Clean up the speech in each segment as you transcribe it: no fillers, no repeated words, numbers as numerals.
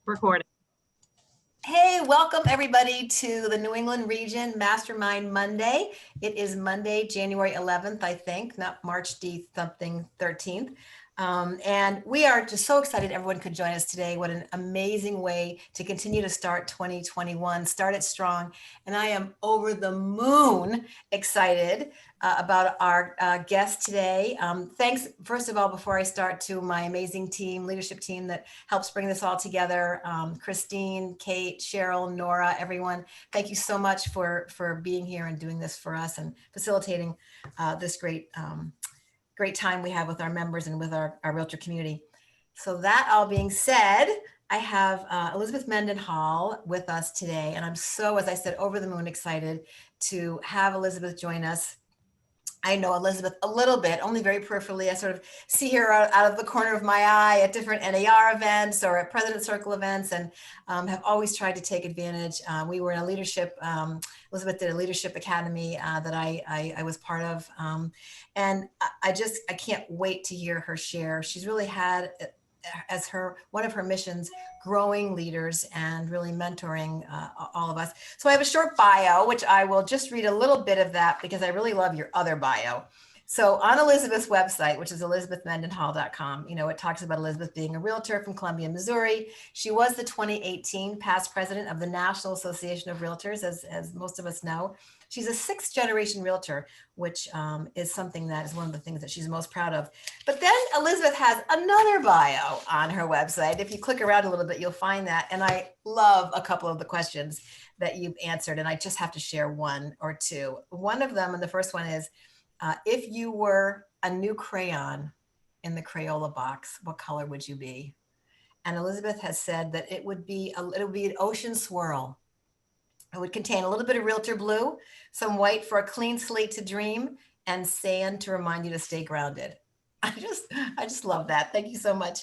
Recording. Hey, welcome everybody to the New England Region MasterMind Monday. It is Monday, January 11th, I think, not March D something 13th. And we are just so excited everyone could join us today. What an amazing way to continue to start 2021, start it strong. And I am over the moon excited about our guest today. Thanks, first of all, before I start, to my amazing team, leadership team that helps bring this all together. Christine, Kate, Cheryl, Nora, everyone. Thank you so much for being here and doing this for us and facilitating this great time we have with our members and with our realtor community. So that all being said, I have Elizabeth Mendenhall with us today. And I'm so, as I said, over the moon excited to have Elizabeth join us. I know Elizabeth a little bit, only very peripherally. I sort of see her out of the corner of my eye at different NAR events or at President Circle events, and have always tried to take advantage. We were in a leadership, Elizabeth did a leadership academy that I was part of. And I can't wait to hear her share. She's really had as one of her missions, growing leaders and really mentoring all of us. So I have a short bio, which I will just read a little bit of that because I really love your other bio. So on Elizabeth's website, which is elizabethmendenhall.com, it talks about Elizabeth being a realtor from Columbia, Missouri. She was the 2018 past president of the National Association of Realtors, as most of us know. She's a sixth generation realtor, which is something that is one of the things that she's most proud of. But then Elizabeth has another bio on her website. If you click around a little bit, you'll find that. And I love a couple of the questions that you've answered. And I just have to share one or two. One of them, and the first one is, if you were a new crayon in the Crayola box, what color would you be? And Elizabeth has said that it would be an ocean swirl. It would contain a little bit of realtor blue, some white for a clean slate to dream, and sand to remind you to stay grounded. I just love that. Thank you so much.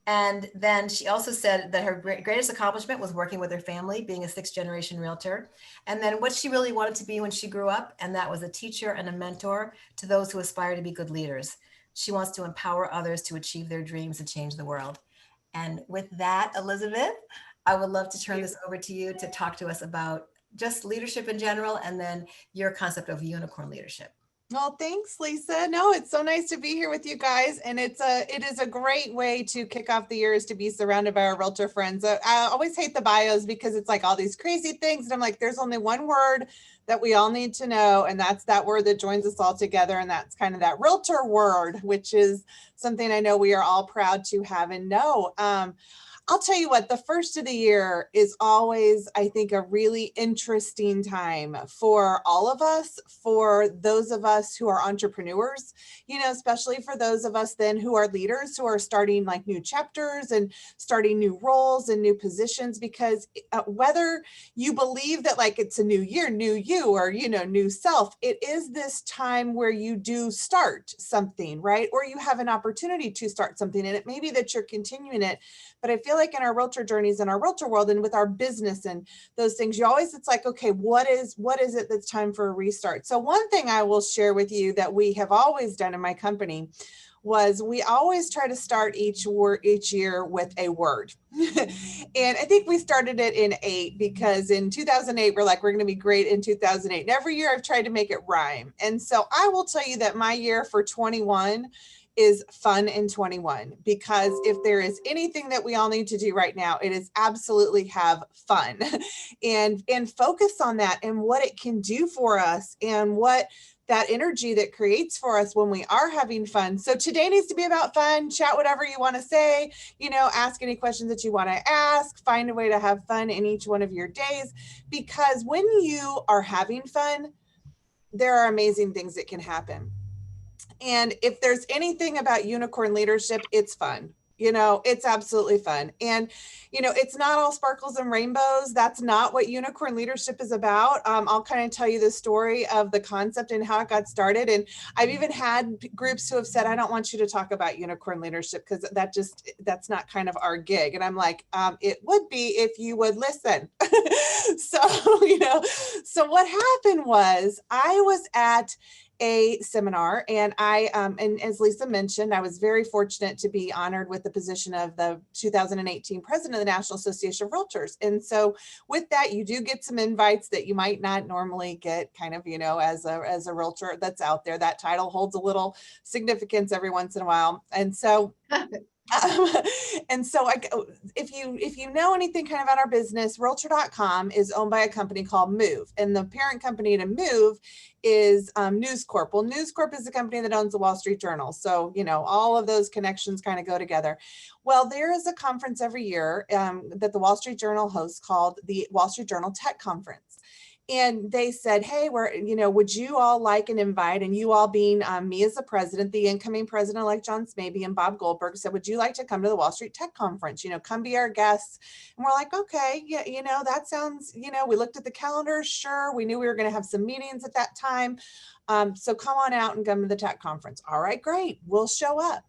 And then she also said that her greatest accomplishment was working with her family, being a sixth generation realtor. And then what she really wanted to be when she grew up, and that was a teacher and a mentor to those who aspire to be good leaders. She wants to empower others to achieve their dreams and change the world. And with that, Elizabeth, I would love to turn this over to you to talk to us about just leadership in general, and then your concept of unicorn leadership. Well, thanks, Lisa. No, it's so nice to be here with you guys. And it is a great way to kick off the year, is to be surrounded by our realtor friends. I always hate the bios because it's like all these crazy things. And I'm like, there's only one word that we all need to know. And that's that word that joins us all together. And that's kind of that realtor word, which is something I know we are all proud to have and know. I'll tell you what, the first of the year is always, I think, a really interesting time for all of us, for those of us who are entrepreneurs, especially for those of us then who are leaders, who are starting like new chapters and starting new roles and new positions, because whether you believe that like it's a new year, new you, or, new self, it is this time where you do start something, right? Or you have an opportunity to start something, and it may be that you're continuing it. But I feel like in our realtor journeys, in our realtor world, and with our business and those things, it's like, okay, what is it that's time for a restart? So one thing I will share with you that we have always done in my company was we always try to start each year with a word. And I think we started it in 8, because in 2008, we're going to be great in 2008. And every year I've tried to make it rhyme. And so I will tell you that my year for 21 is fun in 21, because if there is anything that we all need to do right now, it is absolutely have fun and focus on that and what it can do for us and what that energy that creates for us when we are having fun. So today needs to be about fun. Chat whatever you want to say, ask any questions that you want to ask, find a way to have fun in each one of your days, because when you are having fun, there are amazing things that can happen. And if there's anything about unicorn leadership, it's fun. It's absolutely fun. And, it's not all sparkles and rainbows. That's not what unicorn leadership is about. I'll kind of tell you the story of the concept and how it got started. And I've even had groups who have said, I don't want you to talk about unicorn leadership because that's not kind of our gig. And I'm like, it would be if you would listen. So what happened was I was at a seminar, and and as Lisa mentioned, I was very fortunate to be honored with the position of the 2018 president of the National Association of Realtors. And so with that, you do get some invites that you might not normally get, kind of, as a realtor that's out there. That title holds a little significance every once in a while. And so um, and so if you know anything kind of about our business, Realtor.com is owned by a company called Move, and the parent company to Move is News Corp. Well, News Corp is the company that owns the Wall Street Journal. So, all of those connections kind of go together. Well, there is a conference every year that the Wall Street Journal hosts called the Wall Street Journal Tech Conference. And they said, hey, would you all like an invite? And you all being me as the president, the incoming president-elect John Smaby and Bob Goldberg said, would you like to come to the Wall Street Tech Conference? Come be our guests. And we're like, okay, yeah, that sounds, we looked at the calendar. Sure. We knew we were going to have some meetings at that time. So come on out and come to the tech conference. All right, great. We'll show up.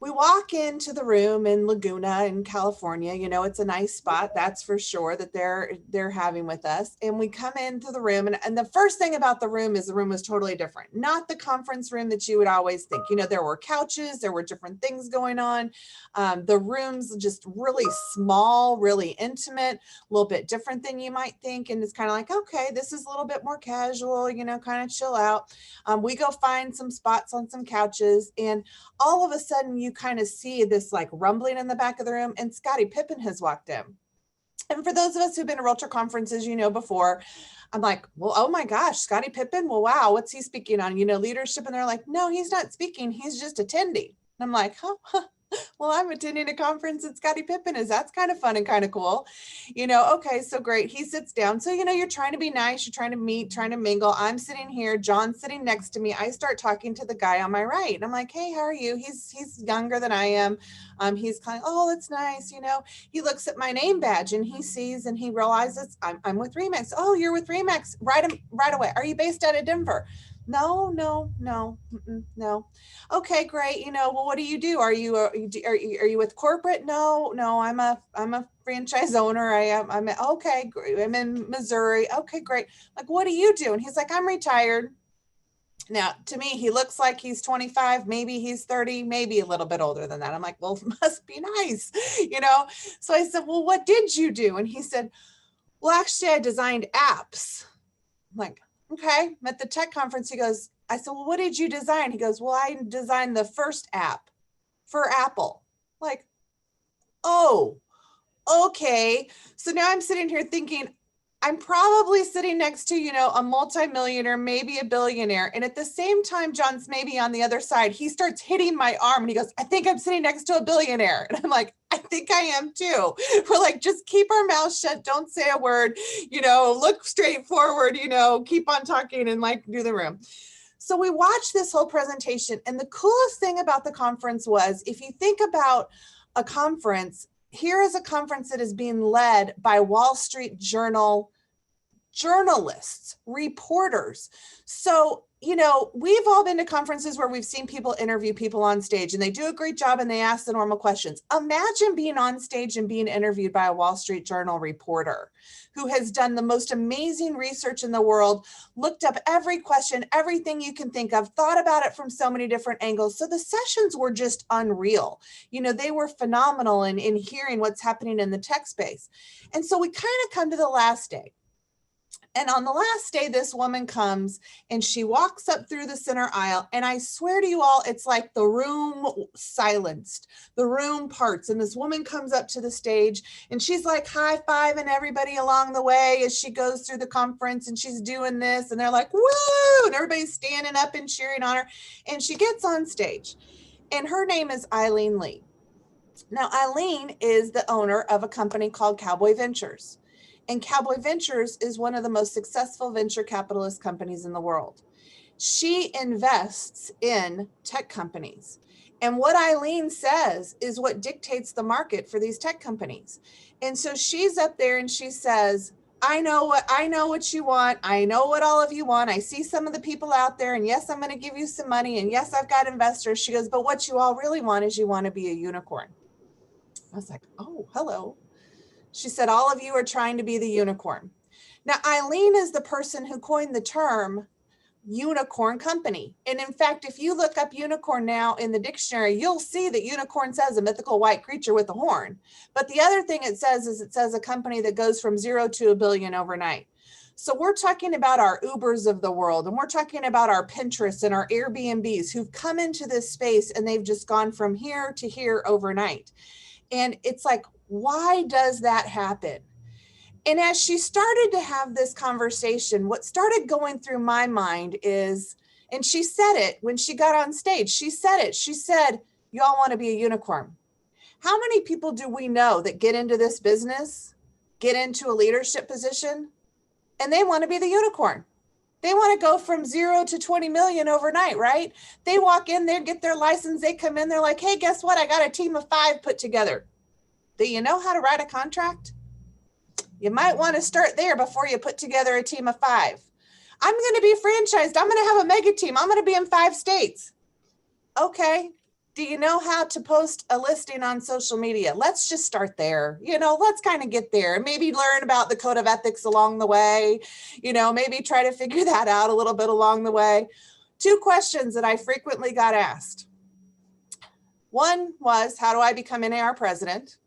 We walk into the room in Laguna in California. It's a nice spot, that's for sure, that they're having with us. And we come into the room, and the first thing about the room is the room was totally different. Not the conference room that you would always think. There were couches, there were different things going on. The room's just really small, really intimate, a little bit different than you might think. And it's kind of like, okay, this is a little bit more casual, kind of chill out. We go find some spots on some couches, and all of a sudden you kind of see this like rumbling in the back of the room, and Scottie Pippen has walked in. And for those of us who've been to realtor conferences, before, I'm like, well, oh my gosh, Scottie Pippen, well, wow, what's he speaking on? Leadership. And they're like, no, he's not speaking, he's just attending. And I'm like, huh. Well, I'm attending a conference that Scottie Pippen is. That's kind of fun and kind of cool. Okay, so great. He sits down. So, you're trying to be nice. You're trying to meet, trying to mingle. I'm sitting here. John's sitting next to me. I start talking to the guy on my right. And I'm like, hey, how are you? He's younger than I am. He's kind of, oh, that's nice. He looks at my name badge and he sees and he realizes I'm with RE/MAX. Oh, you're with RE/MAX right away. Are you based out of Denver? No. Okay, great. Well, what do you do? Are you with corporate? No, I'm a franchise owner. I'm okay, great. I'm in Missouri. Okay, great. Like, what do you do? And he's like, I'm retired. Now, to me, he looks like he's 25, maybe he's 30, maybe a little bit older than that. I'm like, well, must be nice, So I said, well, what did you do? And he said, well, actually, I designed apps. I'm like, okay. At the tech conference, I said, well, what did you design? He goes, well, I designed the first app for Apple. Like, oh, okay. So now I'm sitting here thinking, I'm probably sitting next to, a multimillionaire, maybe a billionaire. And at the same time, John's maybe on the other side, he starts hitting my arm and he goes, I think I'm sitting next to a billionaire. And I'm like, I think I am too. We're like, just keep our mouths shut. Don't say a word, look straight forward, keep on talking and like do the room. So we watched this whole presentation. And the coolest thing about the conference was, if you think about a conference, here is a conference that is being led by Wall Street Journal journalists, reporters. So, we've all been to conferences where we've seen people interview people on stage and they do a great job and they ask the normal questions. Imagine being on stage and being interviewed by a Wall Street Journal reporter who has done the most amazing research in the world, looked up every question, everything you can think of, thought about it from so many different angles. So the sessions were just unreal. They were phenomenal in hearing what's happening in the tech space. And so we kind of come to the last day. And on the last day, this woman comes and she walks up through the center aisle. And I swear to you all, it's like the room silenced, the room parts. And this woman comes up to the stage and she's like high-fiving everybody along the way as she goes through the conference, and she's doing this. And they're like, woo! And everybody's standing up and cheering on her. And she gets on stage. And her name is Eileen Lee. Now, Eileen is the owner of a company called Cowboy Ventures. And Cowboy Ventures is one of the most successful venture capitalist companies in the world. She invests in tech companies. And what Eileen says is what dictates the market for these tech companies. And so she's up there and she says, I know what you want. I know what all of you want. I see some of the people out there, and yes, I'm going to give you some money. And yes, I've got investors. She goes, but what you all really want is you want to be a unicorn. I was like, oh, hello. She said, all of you are trying to be the unicorn. Now, Eileen is the person who coined the term unicorn company. And in fact, if you look up unicorn now in the dictionary, you'll see that unicorn says a mythical white creature with a horn. But the other thing it says is it says a company that goes from 0 to $1 billion overnight. So we're talking about our Ubers of the world, and we're talking about our Pinterests and our Airbnbs who've come into this space and they've just gone from here to here overnight. And it's like, why does that happen? And as she started to have this conversation, what started going through my mind is, and she said it when she got on stage, she said it. She said, you all want to be a unicorn. How many people do we know that get into this business, get into a leadership position, and they want to be the unicorn? They want to go from 0 to 20 million overnight, right? They walk in there, get their license, they come in, they're like, hey, guess what? I got a team of 5 put together. Do you know how to write a contract? You might want to start there before you put together a team of 5. I'm going to be franchised. I'm going to have a mega team. I'm going to be in 5 states. Okay. Do you know how to post a listing on social media? Let's just start there. Let's kind of get there and maybe learn about the code of ethics along the way. Maybe try to figure that out a little bit along the way. 2 questions that I frequently got asked. One was, how do I become an AR president?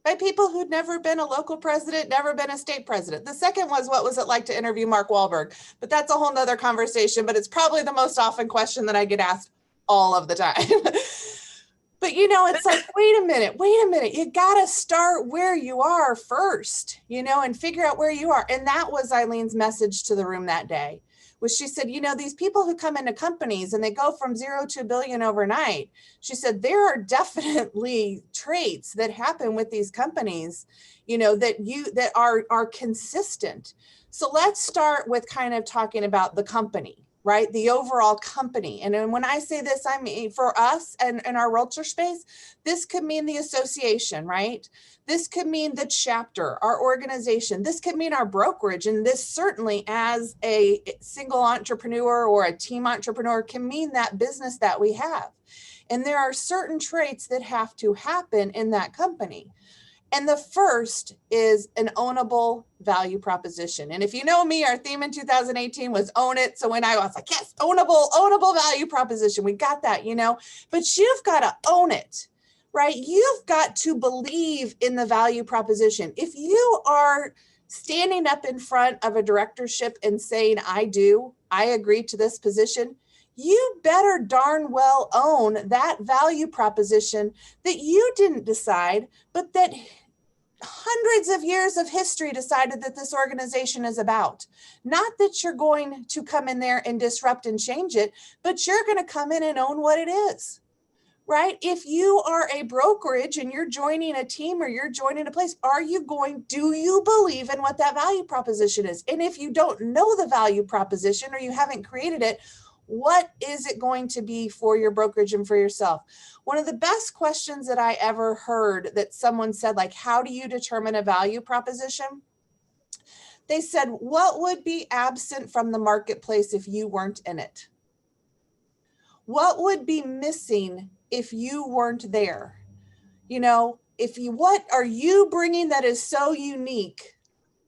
By people who'd never been a local president, never been a state president. The second was, what was it like to interview Mark Wahlberg? But that's a whole nother conversation, but it's probably the most often question that I get asked all of the time. But it's like, wait a minute. You got to start where you are first, and figure out where you are. And that was Eileen's message to the room that day. She said, these people who come into companies and they go from 0 to $1 billion overnight, she said, there are definitely traits that happen with these companies, that are consistent. So let's start with kind of talking about the company, right? The overall company. And then when I say this, I mean, for us and in our realtor space, this could mean the association, right? This could mean the chapter, our organization. This could mean our brokerage. And this certainly, as a single entrepreneur or a team entrepreneur, can mean that business that we have. And there are certain traits that have to happen in that company. And the first is an ownable value proposition. And if you know me, our theme in 2018 was own it. So when I was like, yes, ownable value proposition, we got that, but you've got to own it. Right? You've got to believe in the value proposition. If you are standing up in front of a directorship and saying, I agree to this position, you better darn well own that value proposition that you didn't decide, but that hundreds of years of history decided that this organization is about. Not that you're going to come in there and disrupt and change it, but you're going to come in and own what it is. Right? If you are a brokerage and you're joining a team or you're joining a place, do you believe in what that value proposition is? And if you don't know the value proposition or you haven't created it, what is it going to be for your brokerage and for yourself? One of the best questions that I ever heard that someone said, like, how do you determine a value proposition? They said, what would be absent from the marketplace if you weren't in it? What would be missing if you weren't there? What are you bringing that is so unique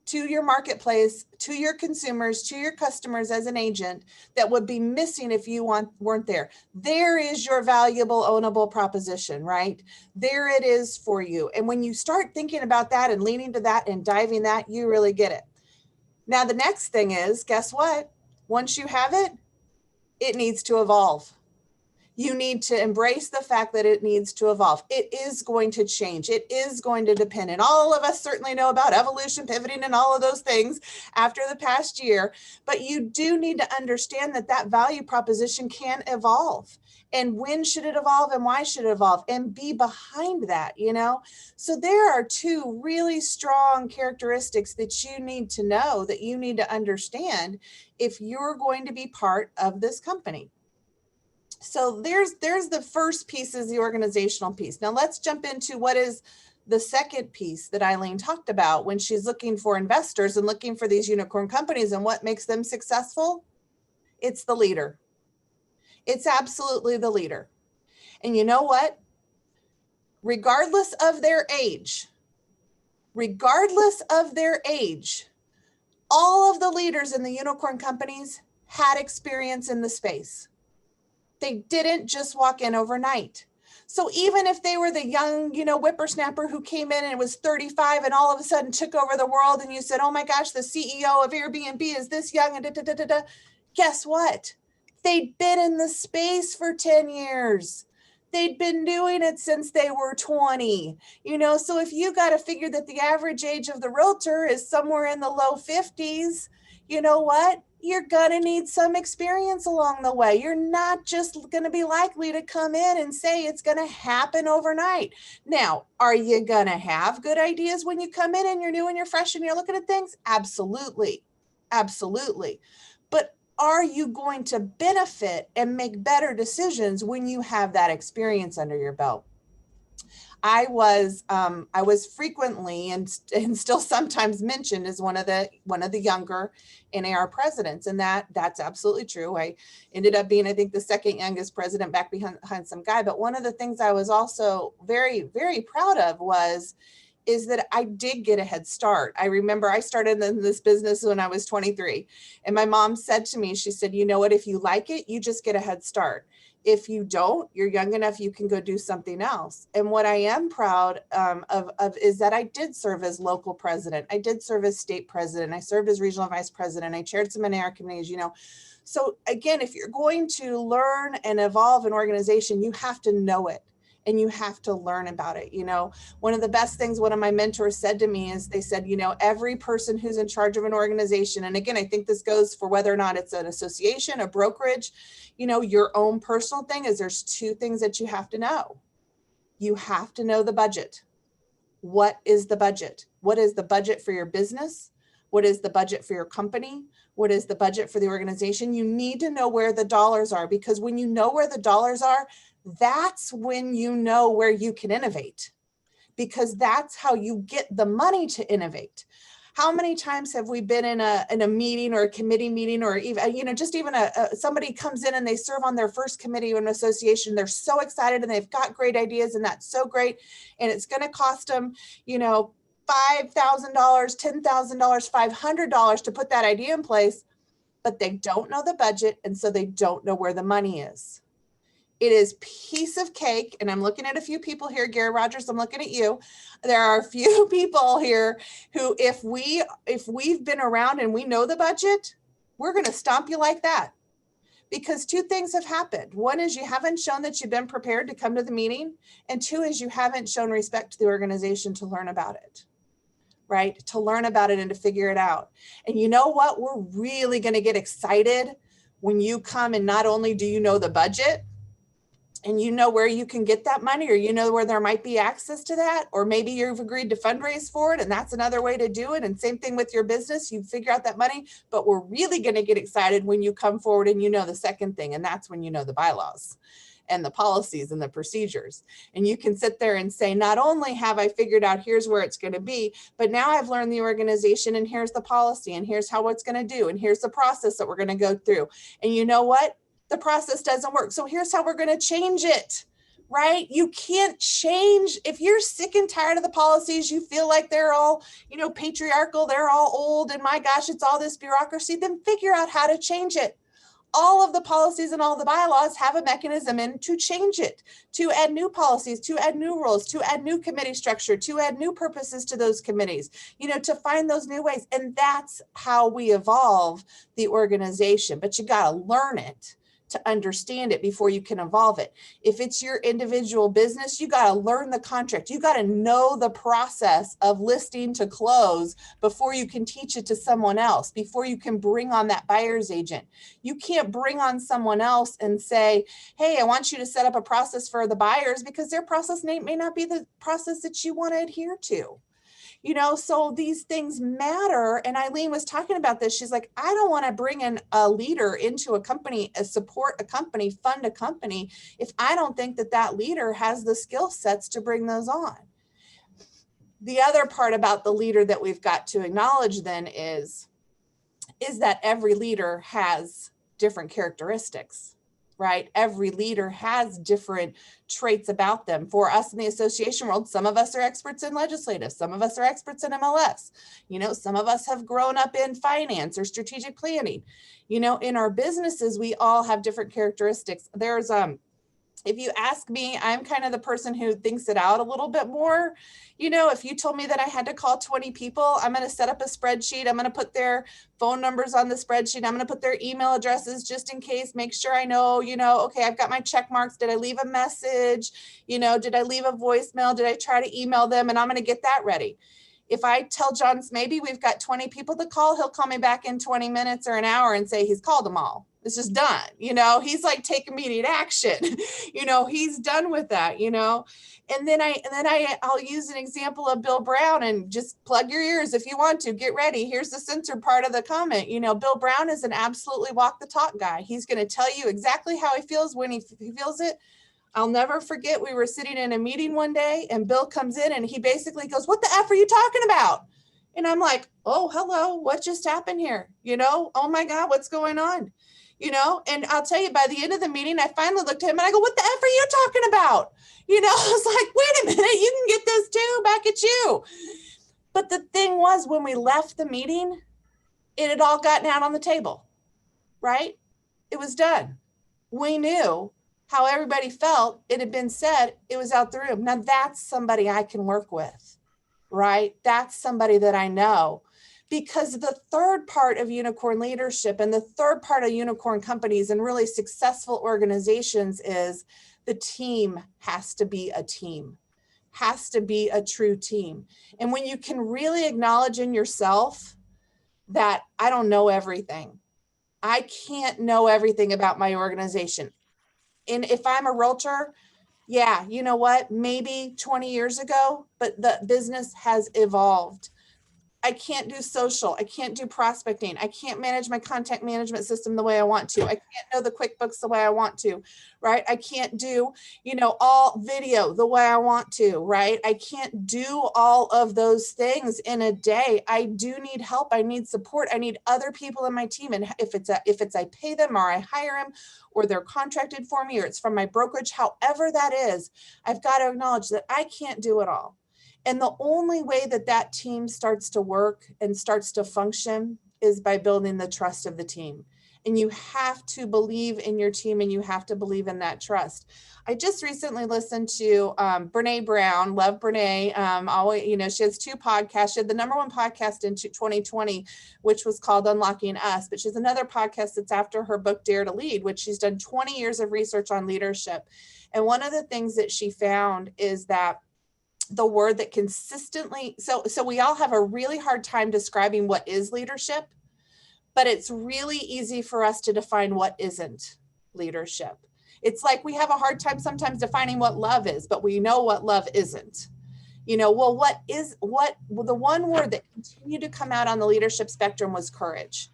to your marketplace, to your consumers, to your customers as an agent that would be missing if you weren't there? There is your valuable, ownable proposition, right? There it is for you. And when you start thinking about that and leaning to that and diving that, you really get it. Now, the next thing is, guess what? Once you have it, it needs to evolve. You need to embrace the fact that it needs to evolve. It is going to change. It is going to depend. And all of us certainly know about evolution, pivoting, and all of those things after the past year. But you do need to understand that that value proposition can evolve. And when should it evolve and why should it evolve? And be behind that, So there are 2 really strong characteristics that you need to know, that you need to understand if you're going to be part of this company. So there's the first piece, is the organizational piece. Now let's jump into what is the second piece that Eileen talked about when she's looking for investors and looking for these unicorn companies and what makes them successful. It's the leader. It's absolutely the leader. And you know what? Regardless of their age, all of the leaders in the unicorn companies had experience in the space. They didn't just walk in overnight. So even if they were the young, whippersnapper who came in and was 35 and all of a sudden took over the world, and you said, oh my gosh, the CEO of Airbnb is this young, and da, da, da, da, da. Guess what? They'd been in the space for 10 years. They'd been doing it since they were 20. So if you got to figure that the average age of the realtor is somewhere in the low 50s, you know what? You're going to need some experience along the way. You're not just going to be likely to come in and say it's going to happen overnight. Now, are you going to have good ideas when you come in and you're new and you're fresh and you're looking at things? Absolutely. Absolutely. But are you going to benefit and make better decisions when you have that experience under your belt? I was frequently and still sometimes mentioned as one of the younger NAR presidents, and that's absolutely true. I ended up being, I think, the second youngest president back behind some guy. But one of the things I was also very, very proud of is that I did get a head start. I remember I started in this business when I was 23, and my mom said to me, she said, you know what, if you like it, you just get a head start. If you don't, you're young enough, you can go do something else. And what I am proud of is that I did serve as local president. I did serve as state president. I served as regional vice president. I chaired some NAR committees, So again, if you're going to learn and evolve an organization, you have to know it. And you have to learn about it. One of the best things one of my mentors said to me is they said, every person who's in charge of an organization, and again, I think this goes for whether or not it's an association, a brokerage, your own personal thing, is there's two things that you have to know. You have to know the budget. What is the budget? What is the budget for your business? What is the budget for your company? What is the budget for the organization? You need to know where the dollars are, because when you know where the dollars are, that's when you know where you can innovate, because that's how you get the money to innovate. How many times have we been in a meeting or a committee meeting, or even, somebody comes in and they serve on their first committee or an association. They're so excited and they've got great ideas, and that's so great. And it's going to cost them, $5,000, $10,000, $500 to put that idea in place, but they don't know the budget. And so they don't know where the money is. It is piece of cake. And I'm looking at a few people here. Gary Rogers, I'm looking at you. There are a few people here who, if we've been around and we know the budget, we're going to stomp you like that. Because two things have happened. One is you haven't shown that you've been prepared to come to the meeting. And two is you haven't shown respect to the organization to learn about it. Right? To learn about it and to figure it out. And you know what? We're really going to get excited when you come and not only do you know the budget, and you know where you can get that money, or you know where there might be access to that, or maybe you've agreed to fundraise for it, and that's another way to do it. And same thing with your business, you figure out that money. But we're really going to get excited when you come forward and you know the second thing, and that's when you know the bylaws and the policies and the procedures. And you can sit there and say, not only have I figured out here's where it's going to be, but now I've learned the organization, and here's the policy, and here's how it's going to do, and here's the process that we're going to go through. And you know what? The process doesn't work. So here's how we're going to change it, right? You can't change. If you're sick and tired of the policies, you feel like they're all, patriarchal, they're all old, and my gosh, it's all this bureaucracy, then figure out how to change it. All of the policies and all the bylaws have a mechanism in to change it, to add new policies, to add new rules, to add new committee structure, to add new purposes to those committees, to find those new ways. And that's how we evolve the organization. But you got to learn it to understand it before you can evolve it. If it's your individual business, you got to learn the contract. You got to know the process of listing to close before you can teach it to someone else, before you can bring on that buyer's agent. You can't bring on someone else and say, hey, I want you to set up a process for the buyers, because their process may not be the process that you want to adhere to. So these things matter. And Eileen was talking about this. She's like, I don't want to bring in a leader into a company, support a company, fund a company, if I don't think that leader has the skill sets to bring those on. The other part about the leader that we've got to acknowledge then is that every leader has different characteristics. right? Every leader has different traits about them. For us in the association world, some of us are experts in legislative, some of us are experts in MLS, some of us have grown up in finance or strategic planning. In our businesses, we all have different characteristics. There's if you ask me, I'm kind of the person who thinks it out a little bit more. If you told me that I had to call 20 people, I'm going to set up a spreadsheet. I'm going to put their phone numbers on the spreadsheet. I'm going to put their email addresses just in case, make sure I know, okay, I've got my check marks. Did I leave a message? Did I leave a voicemail? Did I try to email them? And I'm going to get that ready. If I tell John, maybe we've got 20 people to call, he'll call me back in 20 minutes or an hour and say he's called them all. It's just done. He's like, take immediate action. He's done with that, and then I'll use an example of Bill Brown, and just plug your ears if you want to. Get ready. Here's the censored part of the comment. Bill Brown is an absolutely walk the talk guy. He's going to tell you exactly how he feels when he feels it. I'll never forget, we were sitting in a meeting one day and Bill comes in and he basically goes, "What the F are you talking about?" And I'm like, "Oh, hello, what just happened here? Oh my God, what's going on?" And I'll tell you, by the end of the meeting, I finally looked at him and I go, "What the F are you talking about?" I was like, "Wait a minute, you can get this too, back at you." But the thing was, when we left the meeting, it had all gotten out on the table, right? It was done. We knew how everybody felt. It had been said, it was out the room. Now that's somebody I can work with, right? That's somebody that I know. Because the third part of unicorn leadership and the third part of unicorn companies and really successful organizations is the team has to be a team, has to be a true team. And when you can really acknowledge in yourself that I don't know everything, I can't know everything about my organization. And if I'm a realtor, yeah, you know what? Maybe 20 years ago, but the business has evolved. I can't do social. I can't do prospecting. I can't manage my content management system the way I want to. I can't know the QuickBooks the way I want to, right? I can't do, all video the way I want to, right? I can't do all of those things in a day. I do need help. I need support. I need other people in my team. And if it's I pay them or I hire them or they're contracted for me or it's from my brokerage, however that is, I've got to acknowledge that I can't do it all. And the only way that that team starts to work and starts to function is by building the trust of the team. And you have to believe in your team and you have to believe in that trust. I just recently listened to Brene Brown, love Brene. Always, she has 2 podcasts. She had the #1 podcast in 2020, which was called Unlocking Us. But she has another podcast that's after her book, Dare to Lead, which she's done 20 years of research on leadership. And one of the things that she found is that the word that consistently, so we all have a really hard time describing what is leadership, but it's really easy for us to define what isn't leadership. It's like we have a hard time sometimes defining what love is, but we know what love isn't. The one word that continued to come out on the leadership spectrum was courage.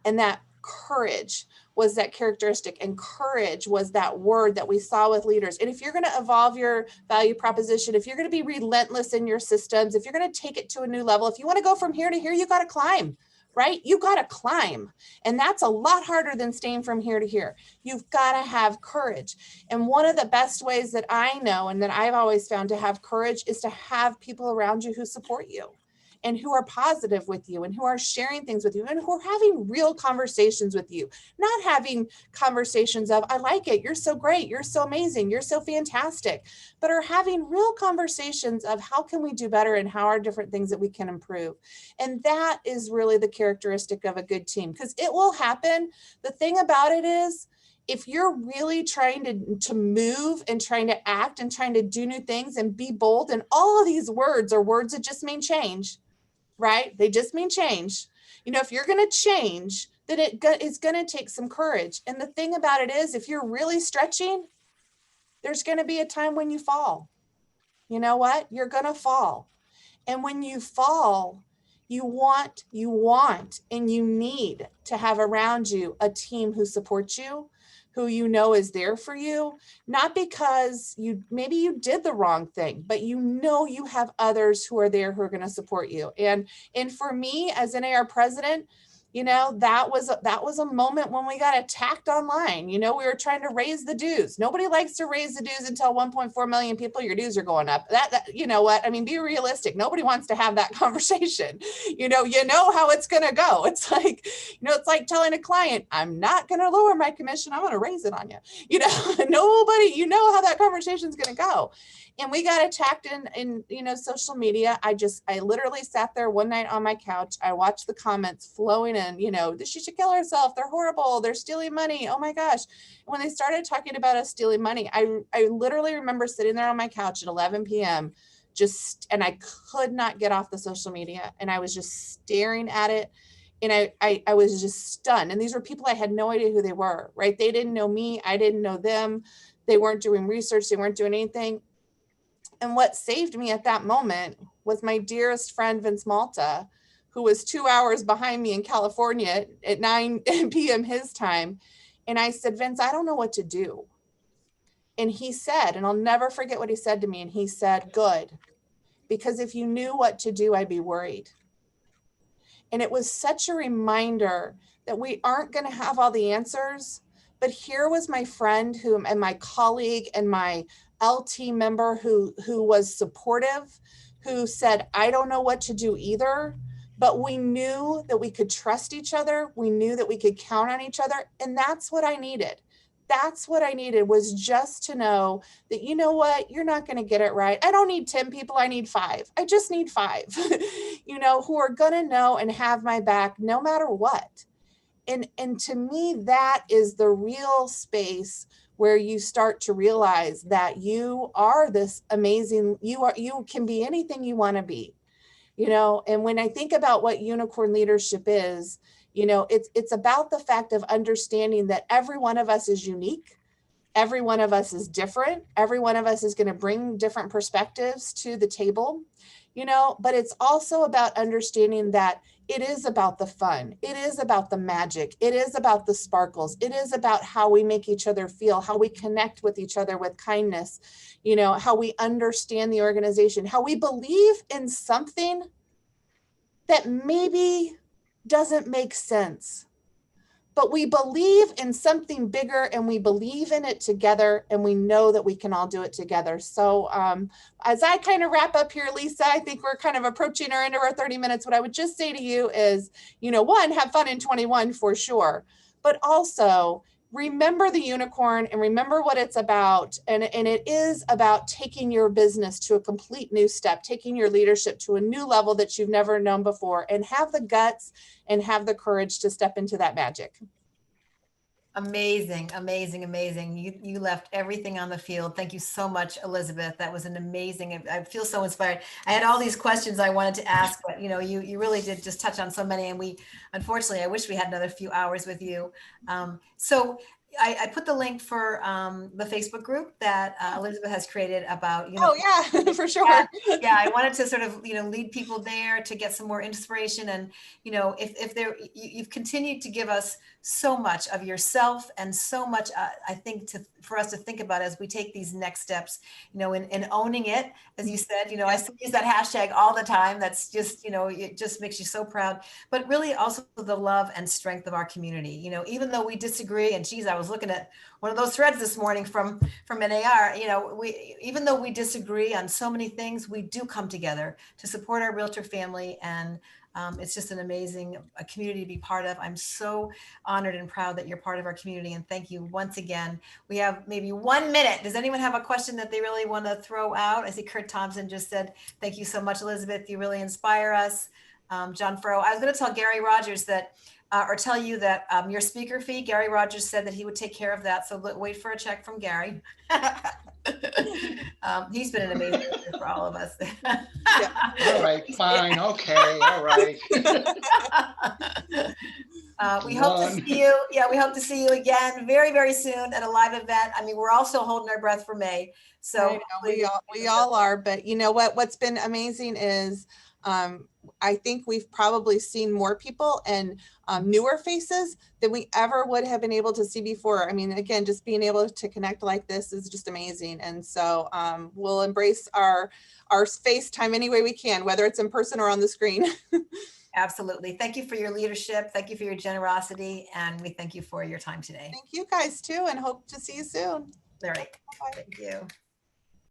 And that courage was that characteristic, and courage was that word that we saw with leaders. And if you're going to evolve your value proposition, if you're going to be relentless in your systems, if you're going to take it to a new level, if you want to go from here to here, you got to climb, right? You got to climb. And that's a lot harder than staying from here to here. You've got to have courage. And one of the best ways that I know and that I've always found to have courage is to have people around you who support you, and who are positive with you, and who are sharing things with you, and who are having real conversations with you, not having conversations of, "I like it, you're so great, you're so amazing, you're so fantastic," but are having real conversations of how can we do better and how are different things that we can improve. And that is really the characteristic of a good team, because it will happen. The thing about it is, if you're really trying to move and trying to act and trying to do new things and be bold, and all of these words are words that just mean change, right? They just mean change. If you're going to change, then it's going to take some courage. And the thing about it is, if you're really stretching, there's going to be a time when you fall. You know what? You're going to fall. And when you fall, you want, and you need to have around you a team who supports you, who is there for you, not because maybe you did the wrong thing, but you have others who are there who are going to support you. And for me as NAR president, You know, that was a moment when we got attacked online. You know, we were trying to raise the dues. Nobody likes to raise the dues until 1.4 million people, your dues are going up. That, you know what? I mean, be realistic. Nobody wants to have that conversation. You know how it's going to go. It's like, it's like telling a client, I'm not going to lower my commission. I'm going to raise it on you. You know, nobody, how that conversation is going to go. And we got attacked in social media. I literally sat there one night on my couch. I watched the comments flowing in, she should kill herself. They're horrible. They're stealing money. Oh my gosh. And when they started talking about us stealing money, I literally remember sitting there on my couch at 11 p.m. and I could not get off the social media. And I was just staring at it. And I was just stunned. And these were people I had no idea who they were, right? They didn't know me. I didn't know them. They weren't doing research. They weren't doing anything. And what saved me at that moment was my dearest friend, Vince Malta, who was 2 hours behind me in California at 9 p.m. his time. And I said, Vince, I don't know what to do. And he said, and I'll never forget what he said to me. And he said, good, because if you knew what to do, I'd be worried. And it was such a reminder that we aren't going to have all the answers. But here was my friend and my colleague and my LT member who was supportive, who said, I don't know what to do either, but we knew that we could trust each other. We knew that we could count on each other. And that's what I needed. That's what I needed, was just to know that, you know what, you're not going to get it right. I don't need 10 people. I need 5. I just need 5, who are going to know and have my back no matter what. And to me, that is the real space where you start to realize that you are this amazing, you can be anything you want to be, and when I think about what unicorn leadership is, it's about the fact of understanding that every one of us is unique. Every one of us is different. Every one of us is going to bring different perspectives to the table, but it's also about understanding that it is about the fun. It is about the magic. It is about the sparkles. It is about how we make each other feel, how we connect with each other with kindness, how we understand the organization, how we believe in something that maybe doesn't make sense, but we believe in something bigger and we believe in it together, and we know that we can all do it together. So as I kind of wrap up here, Lisa, I think we're kind of approaching our end of our 30 minutes. What I would just say to you is, one, have fun in 21 for sure, but also remember the unicorn and remember what it's about. And it is about taking your business to a complete new step, taking your leadership to a new level that you've never known before, and have the guts and have the courage to step into that magic. Amazing, amazing, amazing. You left everything on the field. Thank you so much, Elizabeth. That was an amazing, I feel so inspired. I had all these questions I wanted to ask, but you really did just touch on so many. And unfortunately, I wish we had another few hours with you. So I put the link for the Facebook group that Elizabeth has created about, Oh yeah, for sure. Yeah, I wanted to sort of, lead people there to get some more inspiration. And, if you've continued to give us so much of yourself and so much, I think, for us to think about as we take these next steps, in owning it, as you said, I use that hashtag all the time. That's just, it just makes you so proud, but really also the love and strength of our community, even though we disagree. And geez, I was looking at one of those threads this morning from NAR, even though we disagree on so many things, we do come together to support our realtor family. And it's just an amazing community to be part of. I'm so honored and proud that you're part of our community. And thank you once again. We have maybe 1 minute. Does anyone have a question that they really want to throw out? I see Kurt Thompson just said, thank you so much, Elizabeth. You really inspire us. John Furrow, I was going to tell Gary Rogers that, or tell you that your speaker fee, Gary Rogers said that he would take care of that. So wait for a check from Gary. He's been an amazing leader for all of us. All right, fine, okay, all right. We hope to see you. Yeah, we hope to see you again very, very soon at a live event. I mean, we're all still holding our breath for May. So we all are. But you know what's been amazing is I think we've probably seen more people and newer faces than we ever would have been able to see before. I mean, again, just being able to connect like this is just amazing. And so we'll embrace our FaceTime any way we can, whether it's in person or on the screen. Absolutely. Thank you for your leadership. Thank you for your generosity. And we thank you for your time today. Thank you guys too, and hope to see you soon. All right. Bye. Thank you.